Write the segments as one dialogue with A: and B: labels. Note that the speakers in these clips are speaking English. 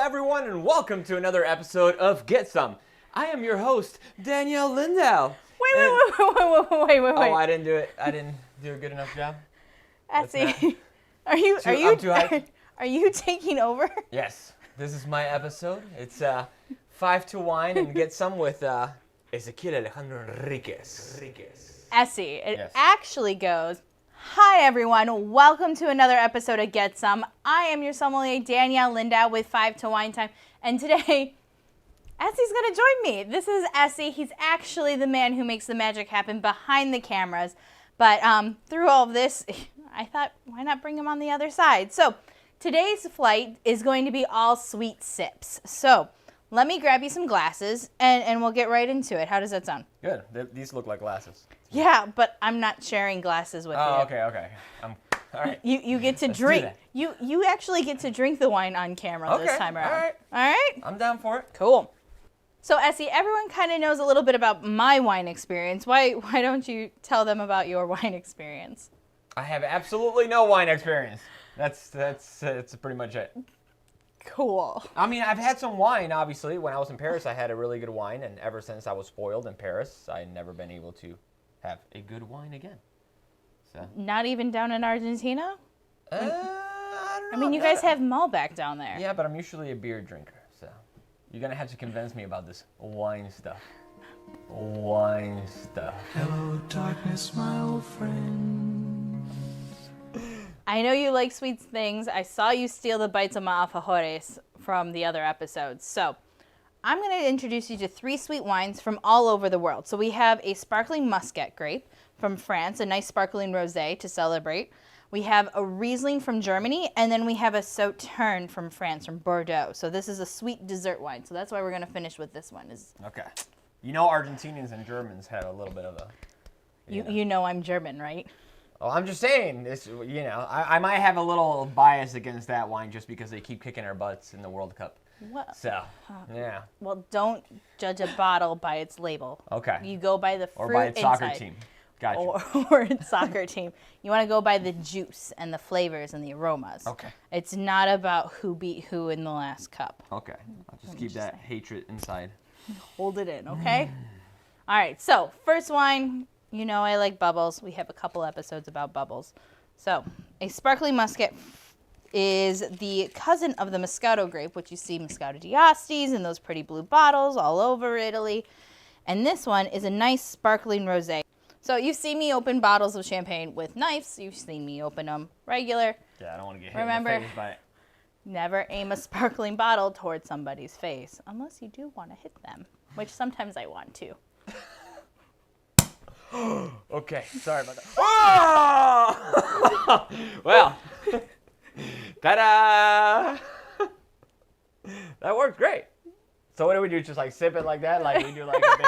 A: everyone, and welcome to another episode of Get Some. I am your host, Danielle Lindau.
B: Wait.
A: Oh, I didn't do it. I didn't do a good enough job.
B: Essie, are you taking over?
A: Yes, this is my episode. It's 5 to Wine and Get Some with Eze Enriquez.
B: Essie, it
A: Yes.
B: actually goes, hi everyone, welcome to another episode of Get Some. I am your sommelier, Danielle Lindau with 5 to Wine Time, and today, Essie's going to join me. This is Essie. He's actually the man who makes the magic happen behind the cameras, but through all of this, I thought, why not bring him on the other side? So, today's flight is going to be all sweet sips. So, let me grab you some glasses, and we'll get right into it. How does that sound?
A: Good. These look like glasses.
B: Yeah, but I'm not sharing glasses with you.
A: Oh, okay. All right.
B: You get to
A: Let's do
B: drink.
A: that.
B: You actually get to drink the wine on camera this time around.
A: All right.
B: All right?
A: I'm down for it.
B: Cool. So, Essie, everyone kind of knows a little bit about my wine experience. Why don't you tell them about your wine experience?
A: I have absolutely no wine experience. That's pretty much it.
B: Cool.
A: I mean, I've had some wine, obviously. When I was in Paris, I had a really good wine, and ever since I was spoiled in Paris, I've never been able to have a good wine again. So.
B: Not even down in Argentina?
A: I don't know.
B: I mean, you guys have Malbec down there.
A: Yeah, but I'm usually a beer drinker, so you're gonna have to convince me about this wine stuff.
C: Hello, darkness, my old friend.
B: I know you like sweet things. I saw you steal the bites of my alfajores from the other episodes. So I'm going to introduce you to 3 sweet wines from all over the world. So we have a sparkling muscat grape from France, a nice sparkling rosé to celebrate. We have a Riesling from Germany, and then we have a Sauterne from France, from Bordeaux. So this is a sweet dessert wine. So that's why we're going to finish with this one.
A: Okay. You know, Argentinians and Germans have a little bit of a.
B: You know I'm German, right?
A: Oh, I'm just saying, I might have a little bias against that wine just because they keep kicking our butts in the World Cup.
B: Well,
A: So, yeah.
B: Well, don't judge a bottle by its label.
A: Okay.
B: You go by the fruit
A: Or by its
B: inside.
A: soccer team. Gotcha.
B: Or its soccer team. You want to go by the juice and the flavors and the aromas.
A: Okay.
B: It's not about who beat who in the last cup.
A: Okay. I'll just keep that hatred inside.
B: Hold it in, okay? All right, so first wine. You know I like bubbles. We have a couple episodes about bubbles. So, a sparkling muscat is the cousin of the Moscato grape, which you see Moscato d'Astis in those pretty blue bottles all over Italy. And this one is a nice sparkling rosé. So, you've seen me open bottles of champagne with knives. You've seen me open them regular.
A: Yeah, I don't want to get hit
B: Remember,
A: in the face by it.
B: Never aim a sparkling bottle towards somebody's face, unless you do want to hit them, which sometimes I want to.
A: Okay, sorry about that. Oh! Well, ta-da! That worked great. So what do we do? Just like sip it like that? Like we do like a big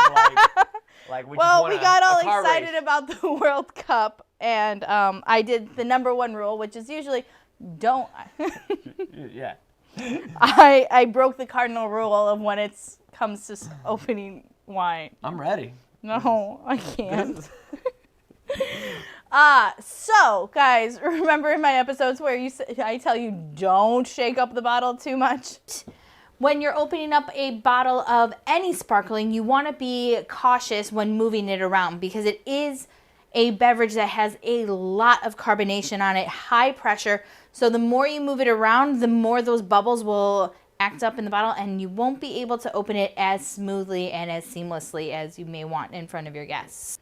A: like we
B: Well,
A: just
B: we
A: won
B: got all
A: a car
B: excited
A: race.
B: about the World Cup, and I did the number 1 rule, which is usually don't.
A: Yeah.
B: I broke the cardinal rule of when it comes to opening wine.
A: I'm ready.
B: No, I can't. So, guys, remember in my episodes where I tell you don't shake up the bottle too much? When you're opening up a bottle of any sparkling, you want to be cautious when moving it around because it is a beverage that has a lot of carbonation on it, high pressure. So the more you move it around, the more those bubbles will act up in the bottle, and you won't be able to open it as smoothly and as seamlessly as you may want in front of your guests.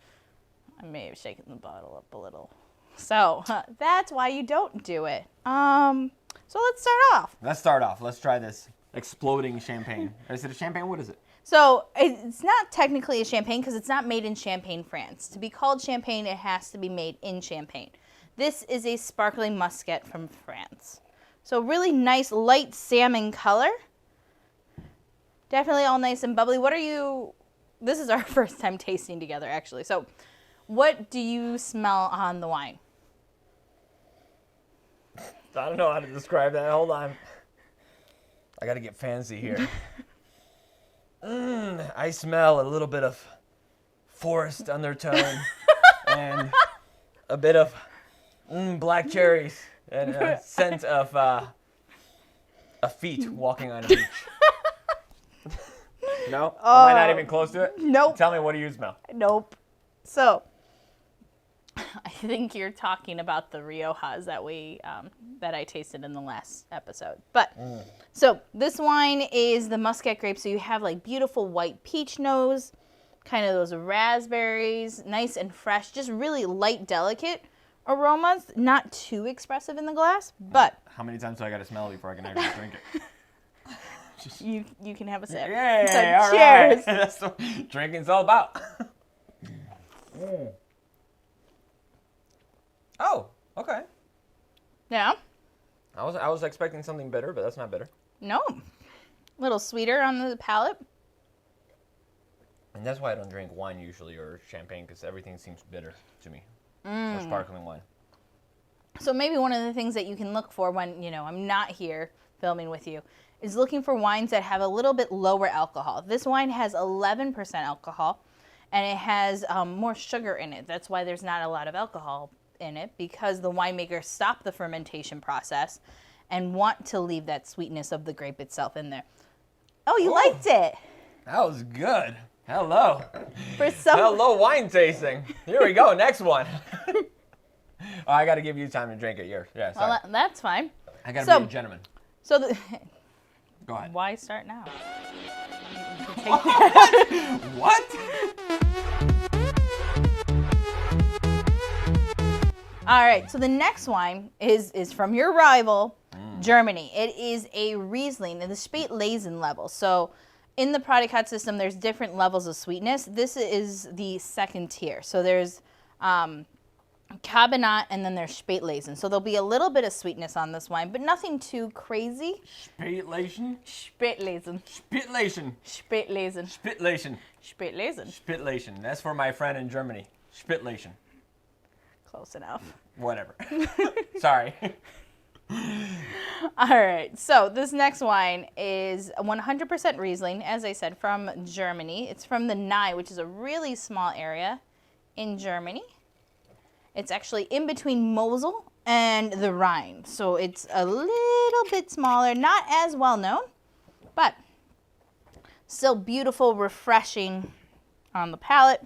B: I may have shaken the bottle up a little. So that's why you don't do it. So let's start off.
A: Let's start off. Let's try this exploding champagne. Is it a champagne? What is it?
B: So it's not technically a champagne because it's not made in Champagne, France. To be called champagne, it has to be made in Champagne. This is a sparkling muscat from France. So really nice light salmon color. Definitely all nice and bubbly. This is our first time tasting together actually. So what do you smell on the wine?
A: I don't know how to describe that. Hold on. I got to get fancy here. I smell a little bit of forest undertone and a bit of black cherries and a scent of a feet walking on a beach. No? Am I not even close to it?
B: Nope.
A: Tell me, what do you smell?
B: Nope. So, I think you're talking about the Riojas that I tasted in the last episode. But so this wine is the Muscat grape. So you have like beautiful white peach nose, kind of those raspberries, nice and fresh, just really light, delicate aromas. Not too expressive in the glass, but
A: How many times do I got to smell it before I can actually drink it?
B: you can have a sip.
A: Yay!
B: So,
A: All
B: cheers.
A: right. That's what drinking's all about. Oh, okay.
B: Yeah.
A: I was expecting something bitter, but that's not bitter.
B: No. A little sweeter on the palate.
A: And that's why I don't drink wine usually or champagne, because everything seems bitter to me. Or sparkling wine.
B: So maybe one of the things that you can look for when, I'm not here filming with you is looking for wines that have a little bit lower alcohol. This wine has 11% alcohol, and it has more sugar in it. That's why there's not a lot of alcohol in it, because the winemakers stop the fermentation process and want to leave that sweetness of the grape itself in there. Oh, you liked it.
A: That was good. Hello.
B: Hello,
A: wine tasting. Here we go. Next one. Oh, I got to give you time to drink it. Yeah, sorry.
B: Well, that's fine.
A: I got to be a gentleman.
B: So
A: Go ahead.
B: why start now?
A: What?
B: All right, so the next wine is from your rival, Germany. It is a Riesling in the Spätlesen level. So in the Prädikat system, there's different levels of sweetness. This is the second tier. So there's Kabinett, and then there's Spätlesen. So there'll be a little bit of sweetness on this wine, but nothing too crazy.
A: Spätlesen?
B: Spätlesen.
A: Spätlesen.
B: Spätlesen.
A: Spätlesen.
B: Spätlesen.
A: Spätlesen. That's for my friend in Germany. Spätlesen.
B: Close enough.
A: Whatever. Sorry.
B: All right, so this next wine is 100% Riesling, as I said, from Germany. It's from the Nye, which is a really small area in Germany. It's actually in between Mosel and the Rhine, so it's a little bit smaller, not as well known, but still beautiful, refreshing on the palate.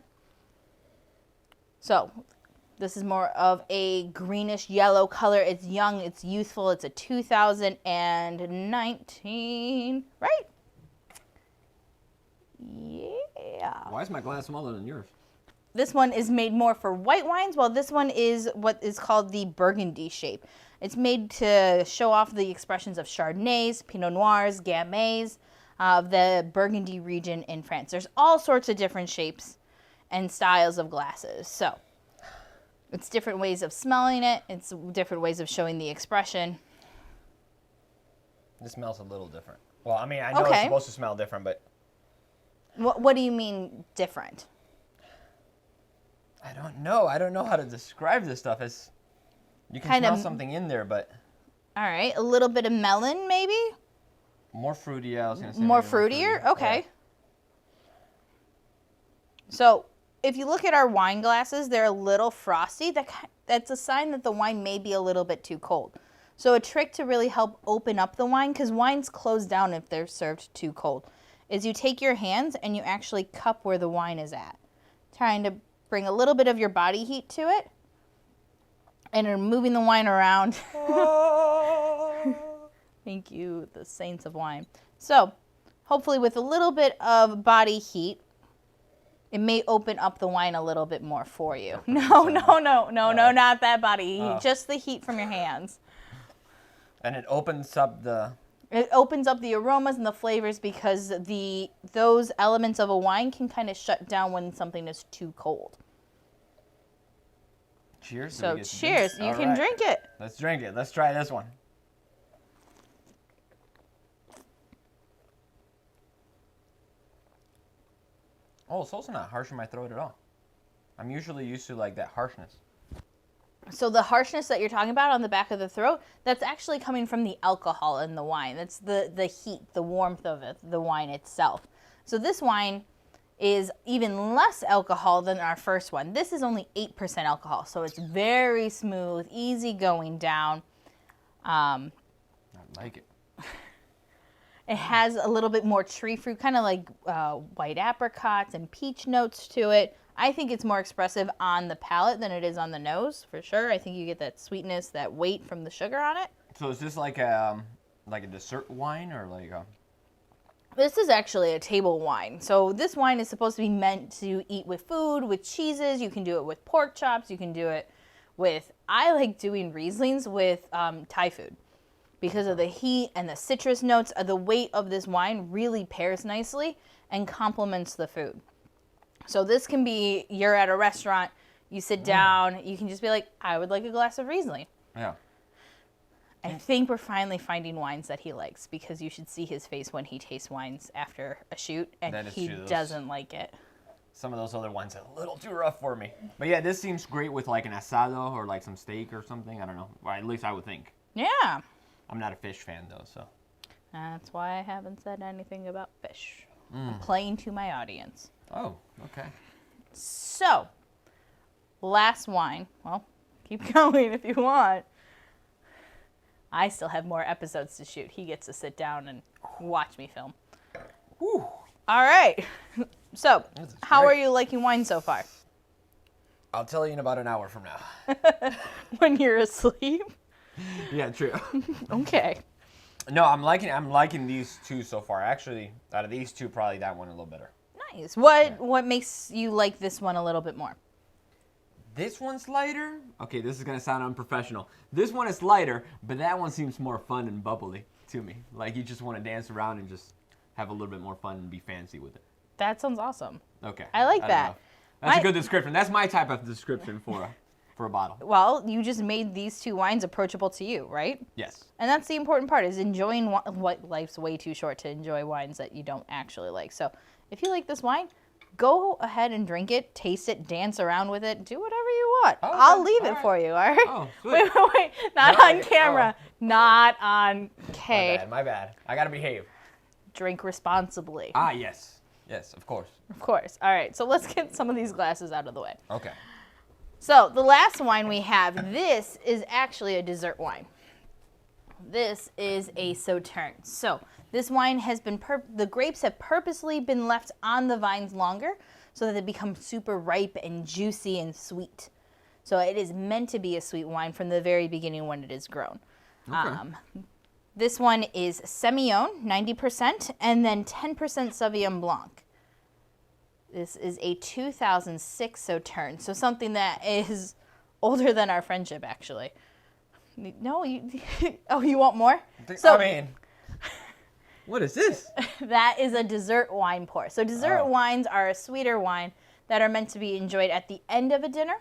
B: So this is more of a greenish yellow color. It's young, it's youthful. It's a 2019, right? Yeah.
A: Why is my glass smaller than yours?
B: This one is made more for white wines, while this one is what is called the Burgundy shape. It's made to show off the expressions of Chardonnays, Pinot Noirs, Gamay, of the Burgundy region in France. There's all sorts of different shapes and styles of glasses. So it's different ways of smelling it. It's different ways of showing the expression.
A: This smells a little different. Well, I mean, I know it's supposed to smell different, but...
B: What do you mean different?
A: I don't know. I don't know how to describe this stuff. It's, you can smell something in there, but...
B: All right, a little bit of melon, maybe?
A: More fruity, yeah. I was going to say
B: more fruitier?
A: Fruity.
B: Okay.
A: Yeah.
B: So if you look at our wine glasses, they're a little frosty. That's a sign that the wine may be a little bit too cold. So a trick to really help open up the wine, because wines close down if they're served too cold, is you take your hands and you actually cup where the wine is at, trying to bring a little bit of your body heat to it, and you're moving the wine around. Thank you, the saints of wine. So hopefully with a little bit of body heat, it may open up the wine a little bit more for you. No, not that body heat, just the heat from your hands.
A: And it opens up the...
B: It opens up the aromas and the flavors, because those elements of a wine can kind of shut down when something is too cold.
A: Cheers.
B: So cheers. You can drink it.
A: Let's drink it. Let's try this one. Oh, it's also not harsh in my throat at all. I'm usually used to like that harshness.
B: So the harshness that you're talking about on the back of the throat, that's actually coming from the alcohol in the wine. That's the heat, the warmth of it, the wine itself. So this wine is even less alcohol than our first one. This is only 8% alcohol, so it's very smooth, easy going down.
A: I like it.
B: It has a little bit more tree fruit, kind of like white apricots and peach notes to it. I think it's more expressive on the palate than it is on the nose, for sure. I think you get that sweetness, that weight from the sugar on it.
A: So is this like a dessert wine or like a...
B: This is actually a table wine. So this wine is supposed to be meant to eat with food, with cheeses. You can do it with pork chops. You can do it with... I like doing Rieslings with Thai food because of the heat and the citrus notes. The weight of this wine really pairs nicely and complements the food. So this can be, you're at a restaurant, you sit down, you can just be like, I would like a glass of Riesling.
A: Yeah.
B: I think we're finally finding wines that he likes because you should see his face when he tastes wines after a shoot, and he doesn't like it.
A: Some of those other wines are a little too rough for me. But yeah, this seems great with like an asado or like some steak or something. I don't know. Well, at least I would think.
B: Yeah.
A: I'm not a fish fan though, so.
B: That's why I haven't said anything about fish. I'm playing to my audience.
A: Oh, okay.
B: So, last wine. Well, keep going if you want. I still have more episodes to shoot. He gets to sit down and watch me film.
A: Whew.
B: All right. So, how
A: great.
B: are you liking wine so far?
A: I'll tell you in about an hour from now.
B: When you're asleep?
A: Yeah, true.
B: Okay.
A: No, I'm liking these two so far. Actually, out of these two, probably that one a little better.
B: Nice. What makes you like this one a little bit more?
A: This one's lighter. Okay, this is gonna sound unprofessional. This one is lighter, but that one seems more fun and bubbly to me. Like you just want to dance around and just have a little bit more fun and be fancy with it.
B: That sounds awesome.
A: Okay.
B: I like
A: don't
B: that.
A: know. That's a good description. That's my type of description for a bottle.
B: Well, you just made these two wines approachable to you, right?
A: Yes.
B: And that's the important part, is enjoying what life's way too short to enjoy wines that you don't actually like. So if you like this wine, go ahead and drink it, taste it, dance around with it, do whatever you want.
A: Okay,
B: I'll leave it
A: right.
B: for you, all right?
A: Oh, sweet.
B: Wait. Not
A: No,
B: on camera. Not on... Okay.
A: My bad. I gotta behave.
B: Drink responsibly.
A: Ah, yes. Yes, of course.
B: Of course. All right, so let's get some of these glasses out of the way.
A: Okay.
B: So the last wine we have, this is actually a dessert wine. This is a Sauterne. So this wine has been, the grapes have purposely been left on the vines longer so that they become super ripe and juicy and sweet. So it is meant to be a sweet wine from the very beginning when it is grown.
A: Okay.
B: This one is Semillon, 90%, and then 10% Sauvignon Blanc. This is a 2006 Sauterne, so something that is older than our friendship, actually. No, you want more?
A: I mean, what is this?
B: That is a dessert wine pour. So dessert wines are a sweeter wine that are meant to be enjoyed at the end of a dinner.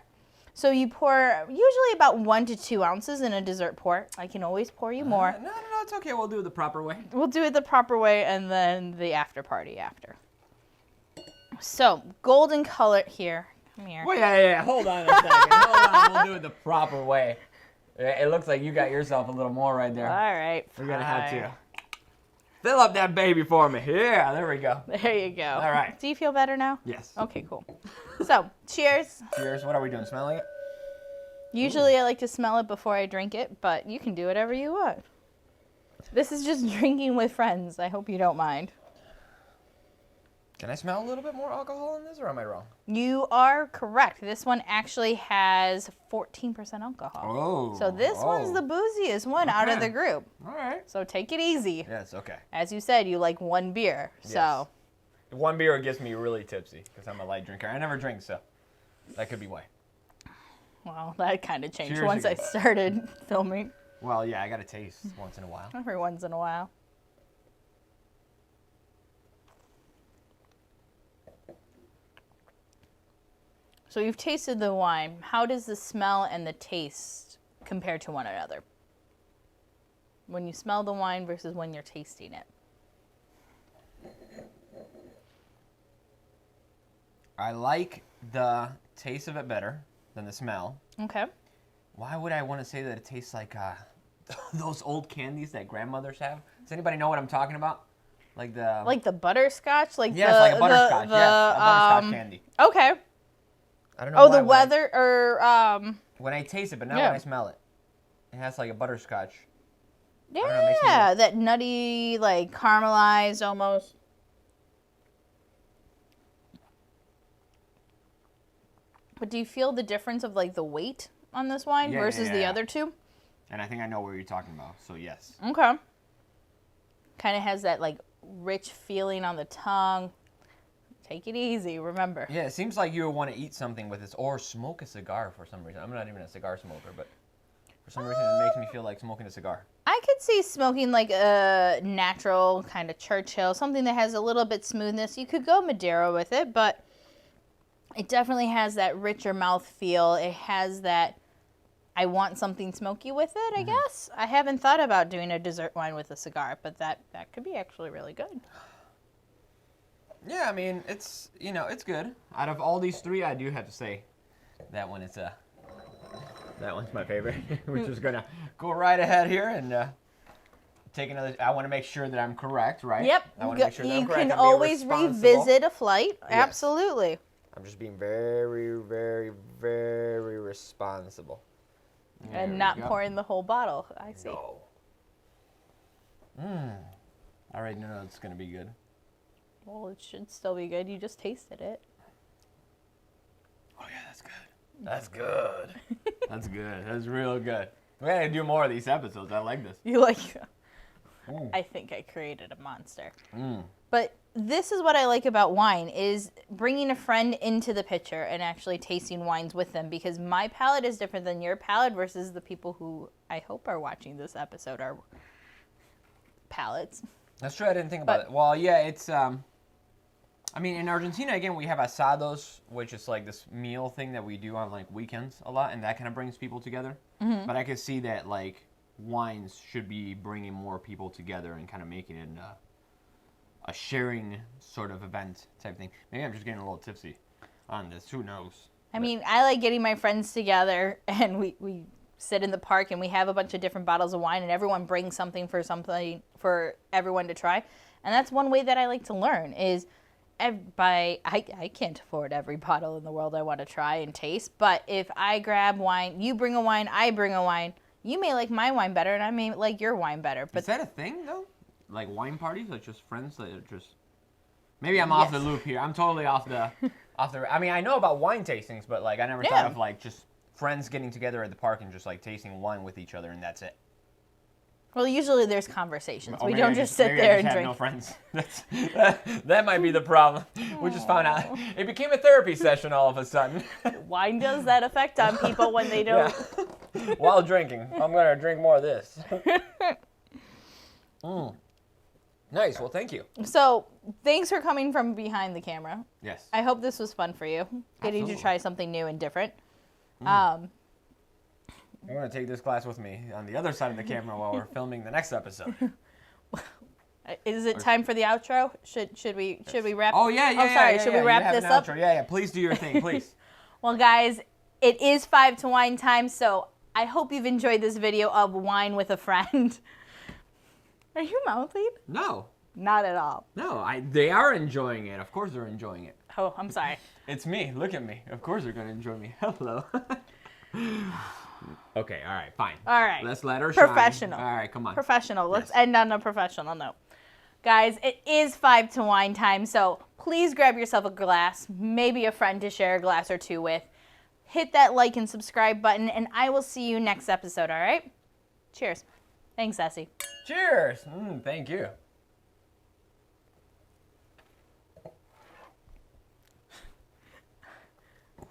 B: So you pour usually about 1 to 2 ounces in a dessert pour. I can always pour you more.
A: No, it's okay. We'll do it the proper way.
B: We'll do it the proper way, and then the after party after. So, golden color here. Come here.
A: Wait, yeah. Hold on a second. Hold on. We'll do it the proper way. It looks like you got yourself a little more right there.
B: All right.
A: We're going to have
B: fine.
A: to fill up that baby for me. Yeah, there we go.
B: There you go.
A: All right.
B: Do you feel better now?
A: Yes.
B: Okay, cool. So, cheers.
A: Cheers. What are we doing? Smelling it?
B: Usually I like to smell it before I drink it, but you can do whatever you want. This is just drinking with friends. I hope you don't mind.
A: Can I smell a little bit more alcohol in this, or am I wrong?
B: You are correct. This one actually has 14% alcohol.
A: Oh.
B: So this one's the booziest one out of the group.
A: All right.
B: So take it easy.
A: Yes, okay.
B: As you said, you like one beer. So
A: One beer gets me really tipsy because I'm a light drinker. I never drink, so that could be why.
B: well, that kind of changed
A: Cheers
B: once I
A: again.
B: started filming.
A: Well, yeah, I got to taste once in a while.
B: Every once in a while. So you've tasted the wine. How does the smell and the taste compare to one another? When you smell the wine versus when you're tasting it.
A: I like the taste of it better than the smell.
B: Okay.
A: Why would I want to say that it tastes like those old candies that grandmothers have? Does anybody know what I'm talking about? Like
B: the butterscotch? Like
A: yes,
B: the,
A: like a butterscotch.
B: the,
A: Yes, a butterscotch candy.
B: Okay.
A: I don't know.
B: Oh,
A: why
B: the weather or
A: when I taste it, but not
B: yeah.
A: when I smell it. It has like a butterscotch. don't know, it makes me
B: Yeah, that nutty, like caramelized almost. But do you feel the difference of like the weight on this wine
A: Yeah,
B: versus the
A: yeah.
B: other two?
A: And I think I know what you're talking about. So yes.
B: Okay. Kind of has that like rich feeling on the tongue. Take it easy, remember.
A: Yeah, it seems like you would want to eat something with this or smoke a cigar for some reason. I'm not even a cigar smoker, but for some reason it makes me feel like smoking a cigar.
B: I could see smoking like a natural kind of Churchill, something that has a little bit smoothness. You could go Maduro with it, but it definitely has that richer mouth feel. It has that I want something smoky with it, I guess. I haven't thought about doing a dessert wine with a cigar, but that could be actually really good.
A: Yeah, I mean, it's, it's good. Out of all these three, I do have to say that one is that one's my favorite. We're just going to go right ahead here and take another. I want to make sure that I'm correct, right?
B: Yep.
A: I want to make sure that I'm
B: You
A: correct.
B: can
A: I'm being
B: always
A: responsible.
B: revisit a flight.
A: Yes.
B: Absolutely.
A: I'm just being very, very, very responsible. There
B: And
A: we
B: not
A: go.
B: pouring the whole bottle. I see.
A: No. I already know it's going to be good.
B: Well, it should still be good. You just tasted it.
A: Oh, yeah, that's good. That's good. That's good. That's real good. We got to do more of these episodes. I like this.
B: You like...
A: Mm.
B: I think I created a monster.
A: Mm.
B: But this is what I like about wine, is bringing a friend into the picture and actually tasting wines with them, because my palate is different than your palate versus the people who I hope are watching this episode are palates.
A: That's true. I didn't think about it. Well, yeah, it's... I mean, in Argentina, again, we have asados, which is like this meal thing that we do on like weekends a lot, and that kind of brings people together. Mm-hmm. But I could see that like wines should be bringing more people together and kind of making it a sharing sort of event type thing. Maybe I'm just getting a little tipsy on this. Who knows?
B: I mean, I like getting my friends together and we sit in the park and we have a bunch of different bottles of wine and everyone brings something for everyone to try. And that's one way that I like to learn is I can't afford every bottle in the world I want to try and taste, but if I grab wine, you bring a wine, I bring a wine, you may like my wine better and I may like your wine better. But
A: is that a thing though? Like wine parties, like just friends that are just... Maybe I'm off the loop here. I'm totally off the... I mean, I know about wine tastings, but like I never thought of like just friends getting together at the park and just like tasting wine with each other and that's it.
B: Well, usually there's conversations.
A: Or
B: We
A: maybe
B: don't
A: I
B: just sit
A: maybe I
B: there
A: just
B: and
A: have
B: drink.
A: no friends. that might be the problem. We just found out. It became a therapy session all of a sudden.
B: Wine does that effect on people when they don't.
A: Yeah. While drinking. I'm going to drink more of this. Nice. Well, thank you.
B: So, thanks for coming from behind the camera.
A: Yes.
B: I hope this was fun for you. Getting
A: Absolutely.
B: to try something new and different.
A: I'm going to take this glass with me on the other side of the camera while we're filming the next episode.
B: Is it time for the outro? Should we wrap?
A: Oh, yeah.
B: Oh, sorry. Should we
A: You
B: wrap
A: have
B: this
A: an
B: up?
A: outro. Yeah. Please do your thing, please.
B: Well, guys, it is 5 to wine time, so I hope you've enjoyed this video of wine with a friend. Are you mouthing?
A: No.
B: Not at all.
A: No, they are enjoying it. Of course they're enjoying it.
B: Oh, I'm sorry.
A: It's me. Look at me. Of course they're going to enjoy me. Hello. Okay, all right, fine.
B: All right.
A: Let's let her shine.
B: Professional.
A: All right, come on.
B: Professional. Let's end on a professional note. Guys, it is 5 to wine time, so please grab yourself a glass, maybe a friend to share a glass or two with. Hit that like and subscribe button, and I will see you next episode, all right? Cheers. Thanks, Essie.
A: Cheers. Thank you.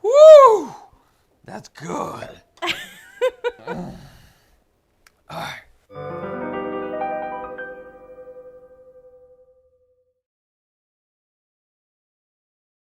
A: Woo! That's good. All right.